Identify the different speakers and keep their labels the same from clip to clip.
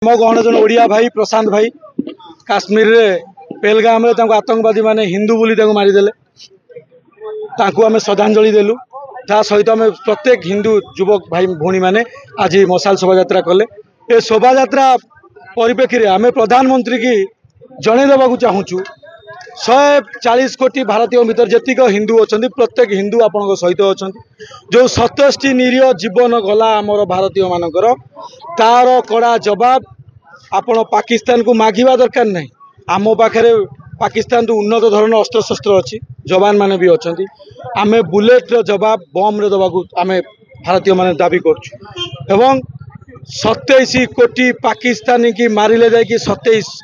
Speaker 1: मो गण जन ओडिया भाई प्रशांत भाई काश्मीर रे पहलगाम रे आतंकवादी माने हिंदू बोली मारिदेले आम श्रद्धांजलि देलु ता सहित आम प्रत्येक हिंदू युवक भाई भौणी मैंने आज मशाल शोभा यात्रा कले। ए शोभा यात्रा परिप्रेक्षी आम प्रधानमंत्री की जन देवाक चाहूँ 140 कोटी भारतीय भीतर जेतिक हिंदू अच्छा प्रत्येक हिंदू आपण सहित अच्छा जो 27 निरीह जीवन गला आमर भारतीय मानकर तार कड़ा जवाब आपण पाकिस्तान को मागिबा दरकार नहीं। आम पाखे पाकिस्तान तो उन्नत धरण अस्त्र शस्त्र अच्छी जवान माने भी अच्छा आम बुलेट जवाब बम रे दबाकू आम भारतीय माने दाबी करूँ। 27 कोटी पाकिस्तानी की मारिले जाकि 27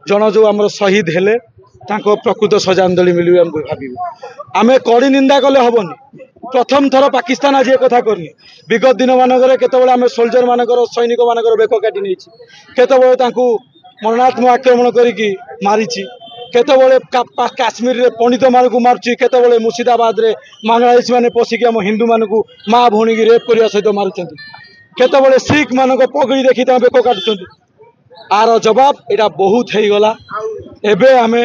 Speaker 1: जन जो आम शहीद हेले तांको प्रकृत श्रद्धांजलि मिलू आम भाव आम कड़ी निंदा कले हेनी। प्रथम थर पाकिस्तान आज एक कथा करनी विगत दिन मानक केतबेले आम सोल्जर मानकर सैनिक मानकर बेक काटी नहीं केतबेले तांको मरणात्मक आक्रमण करिकी मारिची केतबेले काश्मीर रे पंडित मानक मारुची केतबेले मुर्शिदाबाद रे बांग्लादेश माने पशिकी आम हिंदू मानक माँ भौणी की रेप करने सहित मारुचंती केतबेले सिख मानक पगड़ी देखी बेक काटुचंती। आर जवाब एटा बहुत हो गला। एबे आमे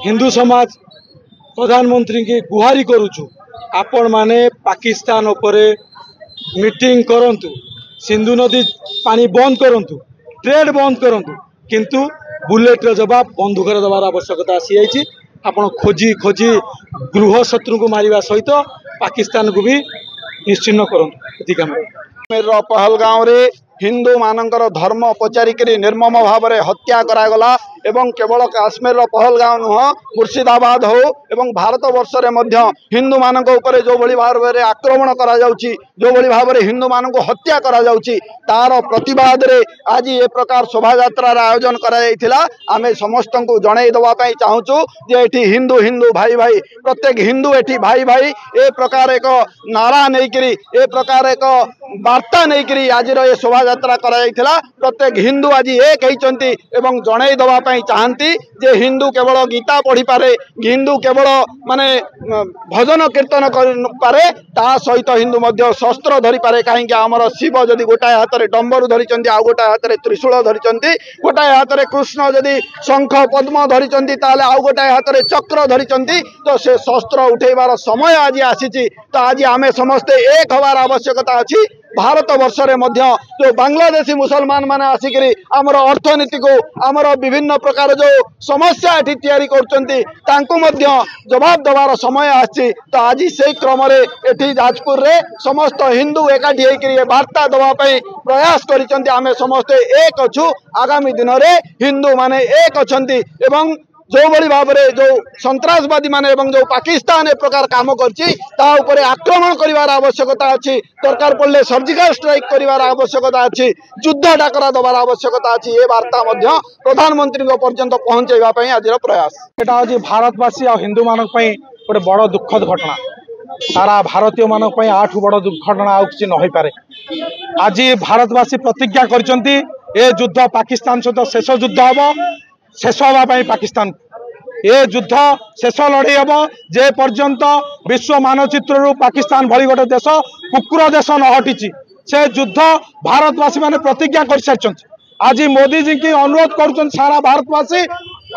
Speaker 1: हिंदू समाज प्रधानमंत्री की गुहारी करुचु आपण माने पाकिस्तान उपरे मीटिंग करंतु सिंधु नदी पानी बंद करंतु ट्रेड बंद करंतु किंतु बुलेट जवाब बंदूक दबार आवश्यकता आसी जाइए। आपण खोजी खोजी गृह शत्रु को मारिबा सहित पाकिस्तान को भी निश्चिन्न करंतु।
Speaker 2: पहलगांव रे हिंदू मानकर धर्म पचारिक निर्मम भाव में हत्या करागला एवं केवल काश्मीर पहलगांव नुह मुर्शिदाबाद हो एवं भारत वर्ष में हिंदू मान जो भाव में आक्रमण करा जो भाव में हिंदू मान हत्या करा तार प्रतिवाद रे आज ए प्रकार शोभा यात्रा आयोजन करा आमे समस्त को जणई दवाई चाहूँ जे एठी हिंदू हिंदू भाई भाई प्रत्येक हिंदू एठी भाई भाई ए प्रकार एक नारा नहीं ए प्रकार एक वार्ता नहीं आज ये शोभा यात्रा करा प्रत्येक हिंदू आज एक होती एवं जणई दवाई चाहती जे हिंदू केवल गीता पढ़ी पारे हिंदू केवल माने भजन कीर्तन कर पारे ता सहित हिंदू मध्य शस्त्र धरी पारे कहीं आमर शिव जदि गोटाए हाथ में डंबरू धरी आउ गोटाए हाथ में त्रिशूल धरी गोटाए हाथ में कृष्ण जदि शंख पद्म धरी आउ गोटाए हाथ में चक्र धरी तो से शस्त्र उठेबार समय आज आसी तो आज आमे समस्ते एक हबार आवश्यकता अच्छी। भारत वर्ष में जो बांग्लादेशी मुसलमान माने आसिकरी आमर अर्थनीति को आमर विभिन्न प्रकार जो समस्या एठी तैयारी करचंती तांको मध्य जवाब देवार समय आछि। तो आज से क्रम रे एठी जाजपुर रे समस्त हिंदू एकाठी होकर ये वार्ता देवा प्रयास करिसंती आमे समस्त एक अछु। आगामी दिन रे हिंदू माने एक अछंती एवं जो बड़ी भाव में जो संतरासवादी माने एवं जो पाकिस्तान ए प्रकार काम करछि ता उपरे आक्रमण करिवार आवश्यकता अछि। दरकार पड़ले सर्जिकल स्ट्राइक करिवार आवश्यकता अछि युद्ध डाकरा देवार आवश्यकता अछि। ये वार्ता मध्य प्रधानमंत्री पर्यंत पहुंचेबा पई आज प्रयास
Speaker 1: एटा आज भारतवासी और हिंदू मानक पई गोटे बड़ दुखद घटना सारा भारतीय मानक पई आठु बड़ दुर्घटना आ किछि न होई पारे। आज भारतवासी प्रतिज्ञा करचंती ए युद्ध पाकिस्तान सहित शेष युद्ध हबो शेष होगा पाकिस्तान ये युद्ध शेष लड़े हम जे पर्यंत विश्व मानचित्र पाकिस्तान भली गोटे देश कुकुर देश न हटी से युद्ध भारतवासी माने प्रतिज्ञा कर सारी। आज मोदी जी की अनुरोध कर सारा भारतवासी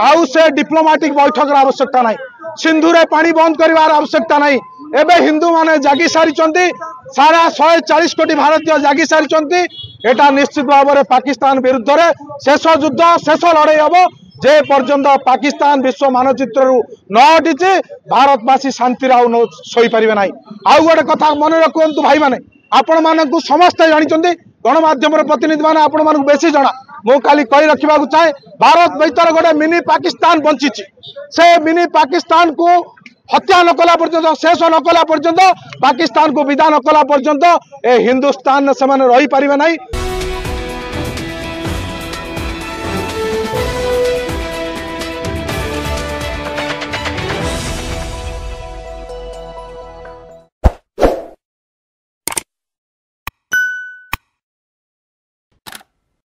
Speaker 1: आउ से डिप्लोमेटिक बैठक आवश्यकता नहीं सिंधु रे पानी बंद करार आवश्यकता नहीं एबे हिंदू माने जागी सारी सारा 140 कोटी भारतीय जागी सारी एटा निश्चित भाव में पाकिस्तान विरुद्ध रे शेष युद्ध शेष लड़े हम जे पर्यंत पाकिस्तान विश्व मानचित्र न हटी भारतवासी शांति शोई पारे ना। आउ गोटे कथा मन रखु भाई मैंने आपण मानक समस्ते जानी गणमाध्यम प्रतिनिधि मैंने आपण मानक बेसी जना मु खाली कही रखा चाहे भारत भीतर गोटे मिनी पाकिस्तान बंची से मिनी पाकिस्तान को हत्या न कला पर्यंत शेष न कला पर्यंत पाकिस्तान को विदा न कला पर्यंत ए हिंदुस्तान से रही पारे ना।